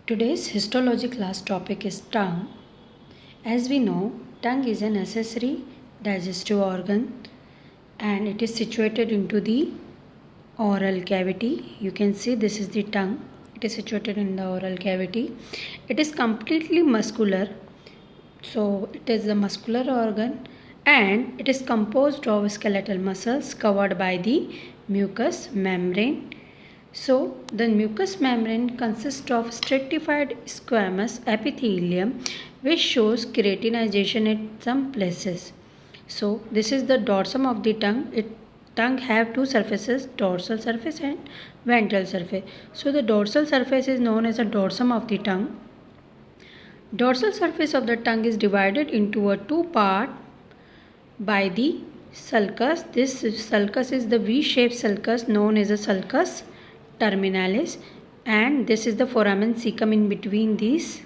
Today's histology class topic is tongue. As we know, tongue is a necessary digestive organ and it is situated into the oral cavity. You can see this is the tongue. It is situated in the oral cavity. It is completely muscular. So it is a muscular organ and it is composed of skeletal muscles covered by the mucous membrane. So, the mucous membrane consists of stratified squamous epithelium which shows keratinization at some places. So, this is the dorsum of the tongue. Tongue have two surfaces, dorsal surface and ventral surface. So, the dorsal surface is known as the dorsum of the tongue. Dorsal surface of the tongue is divided into a two part by the sulcus. This sulcus is the V-shaped sulcus known as a sulcus terminalis, and this is the foramen cecum in between these.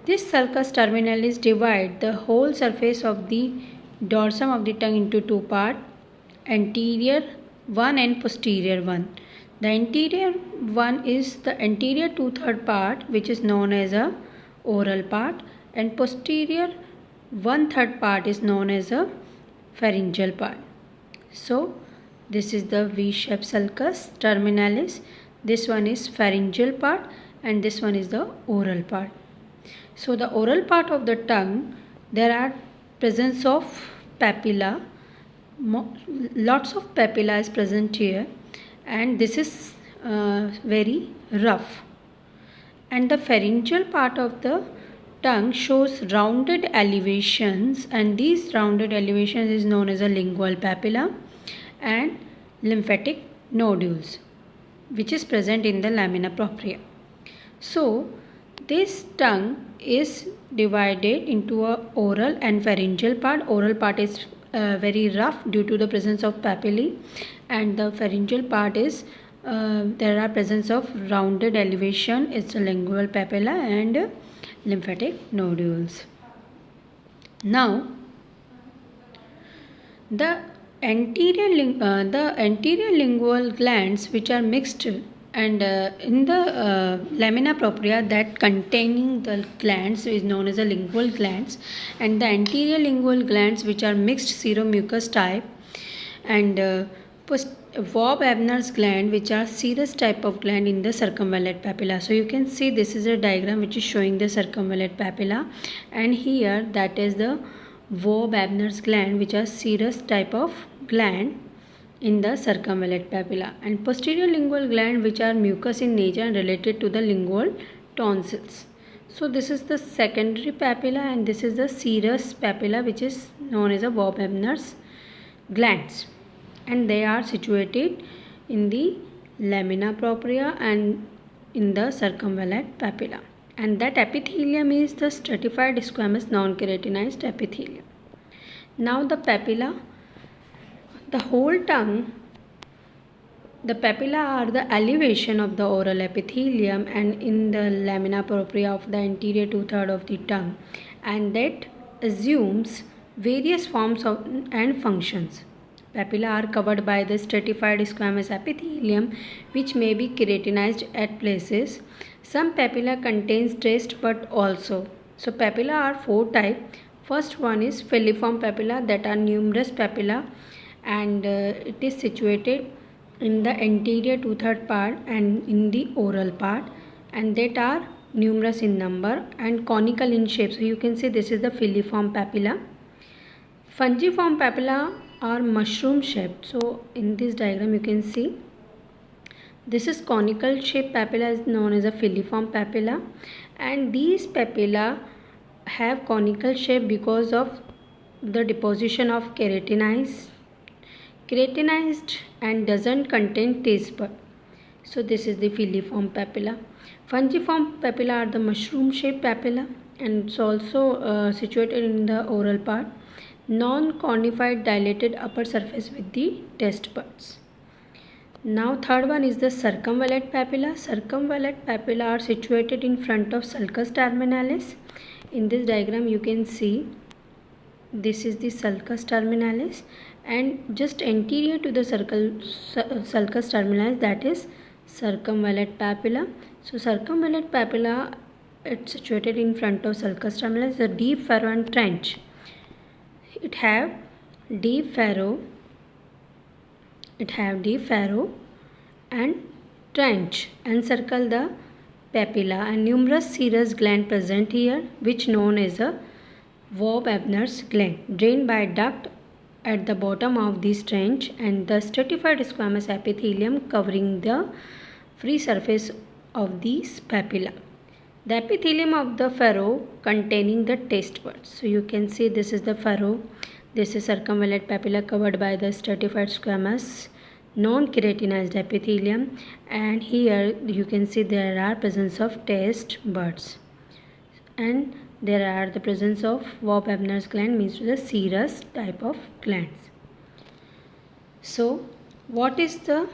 This sulcus terminalis divide the whole surface of the dorsum of the tongue into two parts, anterior one and posterior one. The anterior one is the anterior 2/3 part, which is known as a oral part, and posterior 1/3 part is known as a pharyngeal part. So this is the V-shaped sulcus terminalis. This one is pharyngeal part and this one is the oral part. So the oral part of the tongue, there are presence of papilla. Lots of papilla is present here and this is very rough. And the pharyngeal part of the tongue shows rounded elevations, and these rounded elevations is known as a lingual papilla and lymphatic nodules, which is present in the lamina propria. So this tongue is divided into a oral and pharyngeal part. Oral part is very rough due to the presence of papillae, and the pharyngeal part is there are presence of rounded elevation. It's a lingual papilla and lymphatic nodules. Now the anterior lingual glands, which are mixed, and in the lamina propria that containing the glands is known as the lingual glands, and the anterior lingual glands which are mixed seromucous type, and Vob Abner's gland, which are serous type of gland in the circumvallate papilla. So you can see this is a diagram which is showing the circumvallate papilla, and here that is the Vob Abner's gland, which are serous type of gland in the circumvallate papilla, and posterior lingual gland, which are mucous in nature and related to the lingual tonsils. So this is the secondary papilla and this is the serous papilla, which is known as a Vob Abner's glands, and they are situated in the lamina propria and in the circumvallate papilla, and that epithelium is the stratified squamous non-keratinized epithelium. Now the papilla, the whole tongue, the papilla are the elevation of the oral epithelium and in the lamina propria of the anterior 2/3 of the tongue, and that assumes various forms of and functions. Papilla are covered by the stratified squamous epithelium, which may be keratinized at places. Some papilla contains trace but also. So papilla are four types. First one is filiform papilla, that are numerous papilla, and it is situated in the anterior 2/3 part and in the oral part, and that are numerous in number and conical in shape. So you can see this is the filiform papilla. Fungiform papilla are mushroom shaped. So in this diagram you can see this is conical shaped papilla is known as a filiform papilla, and these papilla have conical shape because of the deposition of keratinized and doesn't contain taste bud. So this is the filiform papilla. Fungiform papilla are the mushroom shaped papilla and it's also situated in the oral part. Non-conified dilated upper surface with the taste buds. Now third one is the circumvallate papilla. Circumvallate papilla are situated in front of sulcus terminalis. In this diagram you can see this is the sulcus terminalis, and just anterior to the sulcus terminalis, that is circumvallate papilla, So circumvallate papilla, it's situated in front of sulcus terminalis, the deep furrow and trench. It have deep furrow and trench encircle the papilla, and numerous serous gland present here, which known as a Warburg's gland, drained by duct at the bottom of this trench, and the stratified squamous epithelium covering the free surface of these papilla. The epithelium of the furrow containing the taste buds. So you can see this is the furrow. This is circumvallate papilla covered by the stratified squamous non-keratinized epithelium, and here you can see there are presence of taste buds, and there are the presence of Warburg's gland, means to the serous type of glands. So what is the,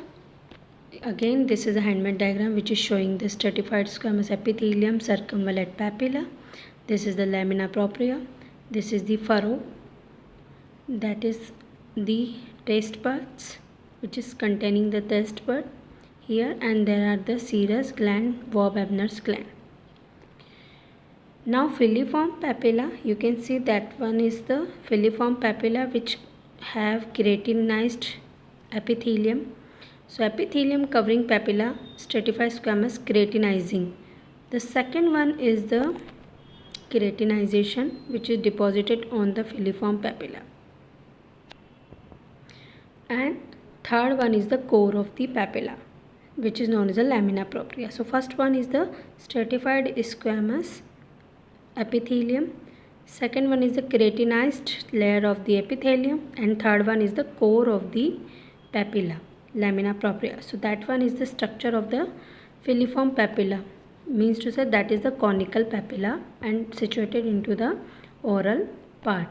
again this is a Handman diagram which is showing the stratified squamous epithelium, circumvallate papilla. This is the lamina propria. This is the furrow, that is the taste buds, which is containing the taste bud here, and there are the serous gland, Warburg's gland. Now filiform papilla, you can see that one is the filiform papilla which have keratinized epithelium. So epithelium covering papilla, stratified squamous keratinizing. The second one is the keratinization which is deposited on the filiform papilla. And third one is the core of the papilla, which is known as the lamina propria. So first one is the stratified squamous epithelium, second one is the keratinized layer of the epithelium, and third one is the core of the papilla, lamina propria. So that one is the structure of the filiform papilla, means to say that is the conical papilla and situated into the oral part.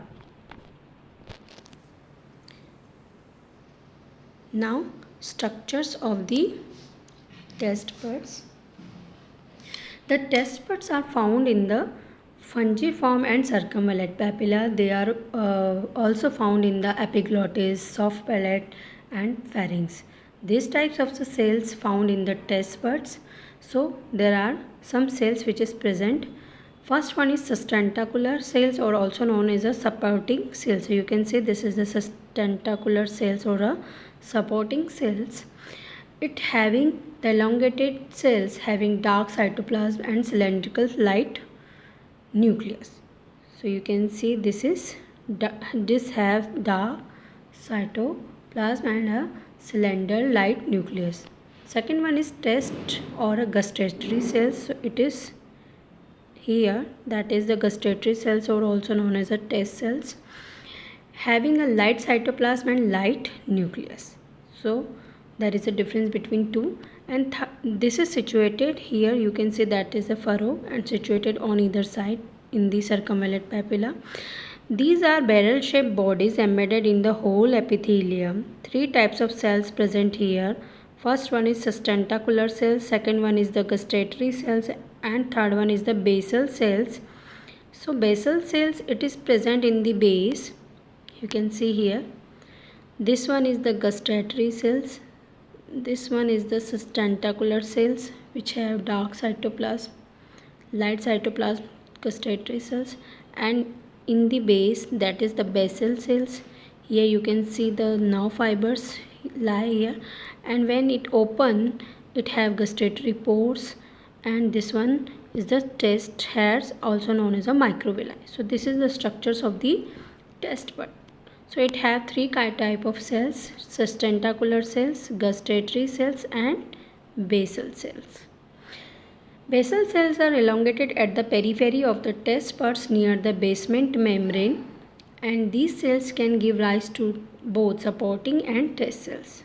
Now structures of the taste buds. The taste buds are found in the fungiform and circumvallate papilla. They are also found in the epiglottis, soft palate and pharynx. These types of the cells found in the taste buds. So there are some cells which is present. First one is sustentacular cells, or also known as a supporting cells. So you can see this is the sustentacular cells or a supporting cells. It having the elongated cells having dark cytoplasm and cylindrical light nucleus. So you can see this have dark cytoplasm and a cylinder light nucleus. Second one is taste or a gustatory cells. So it is here, that is the gustatory cells, or also known as a taste cells, having a light cytoplasm and light nucleus. So there is a difference between two, and this is situated here, you can see that is a furrow and situated on either side in the circumvallate papilla. These are barrel shaped bodies embedded in the whole epithelium. Three types of cells present here. First one is sustentacular cells, second one is the gustatory cells, and third one is the basal cells. So basal cells, it is present in the base, you can see here. This one is the gustatory cells, this one is the sustentacular cells which have dark cytoplasm, light cytoplasm, gustatory cells, and in the base, that is the basal cells. Here you can see the nerve fibers lie here, and when it open, it have gustatory pores, and this one is the taste hairs, also known as a microvilli. So this is the structures of the taste bud. So it have three type of cells: sustentacular cells, gustatory cells, and basal cells. Basal cells are elongated at the periphery of the taste buds near the basement membrane, and these cells can give rise to both supporting and taste cells.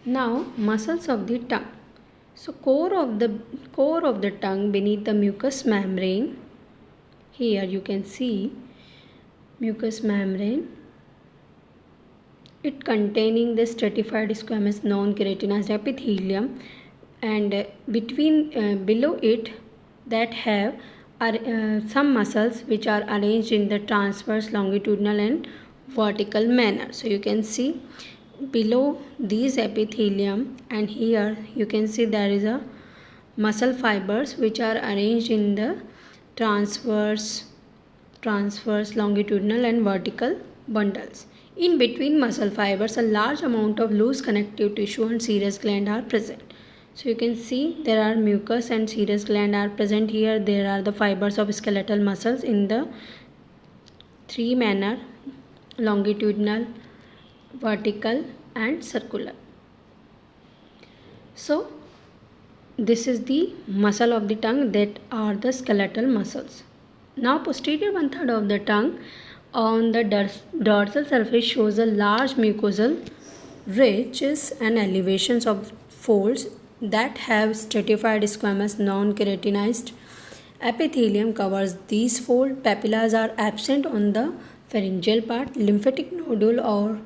Now muscles of the tongue. So core of the tongue beneath the mucous membrane. Here you can see mucous membrane. It containing the stratified squamous non-keratinized epithelium, and between below it that have some muscles which are arranged in the transverse, longitudinal and vertical manner. So you can see below these epithelium, and here you can see there is a muscle fibers which are arranged in the transverse, longitudinal and vertical bundles. In between muscle fibers, a large amount of loose connective tissue and serous gland are present. So you can see there are mucus and serous gland are present here. There are the fibers of skeletal muscles in the three manner: longitudinal, vertical and circular. So this is the muscle of the tongue, that are the skeletal muscles. Now posterior 1/3 of the tongue on the dorsal surface shows a large mucosal ridges and elevations of folds that have stratified squamous non-keratinized epithelium covers these folds. Papillas are absent on the pharyngeal part. Lymphatic nodule or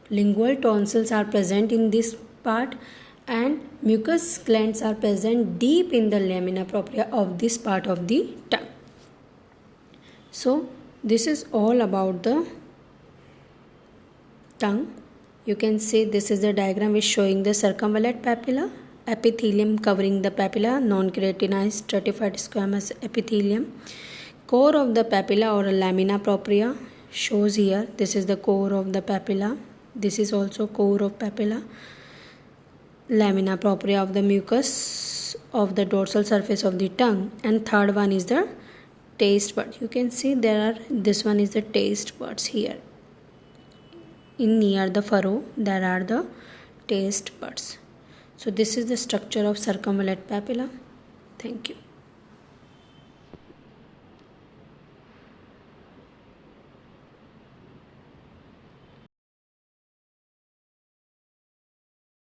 lingual tonsils are present in this part, and mucous glands are present deep in the lamina propria of this part of the tongue. So this is all about the tongue. You can see this is the diagram is showing the circumvallate papilla, epithelium covering the papilla, non-keratinized stratified squamous epithelium. Core of the papilla or lamina propria shows here. This is the core of the papilla. This is also core of papilla. Lamina propria of the mucus of the dorsal surface of the tongue, and third one is the taste bud. You can see this one is the taste buds here. In near the furrow there are the taste buds. So this is the structure of circumvallate papilla. Thank you.